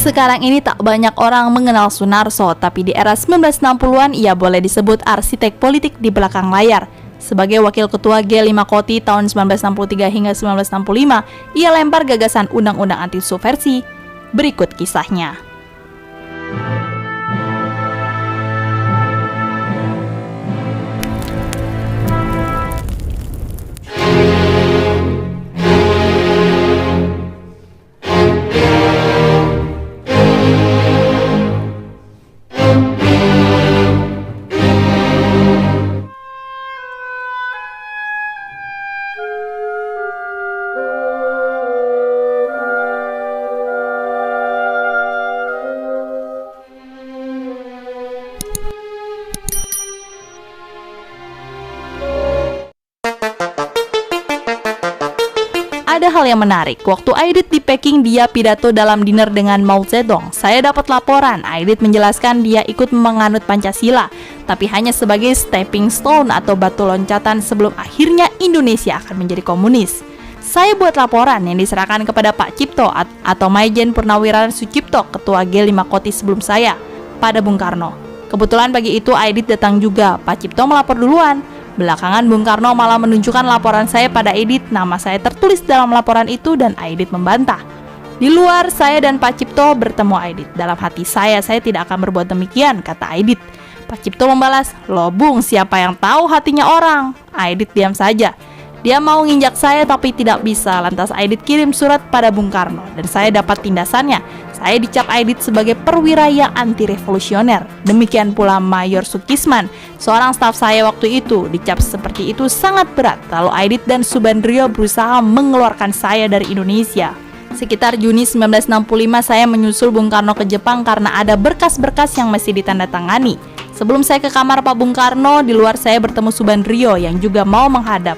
Sekarang ini tak banyak orang mengenal Sunarso, tapi di era 1960-an ia boleh disebut arsitek politik di belakang layar. Sebagai wakil ketua G5 Koti tahun 1963 hingga 1965, ia lempar gagasan undang-undang anti subversi. Berikut kisahnya. Ada hal yang menarik, waktu Aidit di Peking dia pidato dalam dinner dengan Mao Zedong. Saya dapat laporan, Aidit menjelaskan dia ikut menganut Pancasila, tapi hanya sebagai stepping stone atau batu loncatan sebelum akhirnya Indonesia akan menjadi komunis. Saya buat laporan yang diserahkan kepada Pak Cipto atau Maijen Purnawirawan Sucipto, ketua G5 Koti sebelum saya, pada Bung Karno. Kebetulan pagi itu Aidit datang juga, Pak Cipto melapor duluan. Belakangan Bung Karno malah menunjukkan laporan saya pada Aidit, nama saya tertulis dalam laporan itu dan Aidit membantah. Di luar, saya dan Pak Cipto bertemu Aidit. Dalam hati saya tidak akan berbuat demikian, kata Aidit. Pak Cipto membalas, loh Bung, siapa yang tahu hatinya orang? Aidit diam saja. Dia mau nginjak saya tapi tidak bisa, lantas Aidit kirim surat pada Bung Karno dan saya dapat tindasannya. Saya dicap Aidit sebagai perwira yang anti-revolusioner. Demikian pula Mayor Sukisman, seorang staf saya waktu itu, dicap seperti itu sangat berat. Lalu Aidit dan Subandrio berusaha mengeluarkan saya dari Indonesia. Sekitar Juni 1965 saya menyusul Bung Karno ke Jepang karena ada berkas-berkas yang masih ditandatangani. Sebelum saya ke kamar Pak Bung Karno, di luar saya bertemu Subandrio yang juga mau menghadap.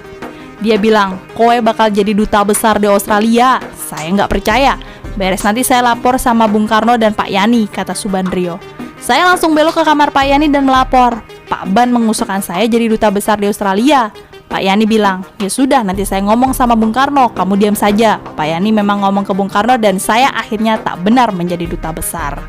Dia bilang, kowe bakal jadi duta besar di Australia. Saya nggak percaya. Beres nanti saya lapor sama Bung Karno dan Pak Yani, kata Subandrio. Saya langsung belok ke kamar Pak Yani dan melapor. Pak Ban mengusulkan saya jadi duta besar di Australia. Pak Yani bilang, ya sudah nanti saya ngomong sama Bung Karno, kamu diam saja. Pak Yani memang ngomong ke Bung Karno dan saya akhirnya tak benar menjadi duta besar.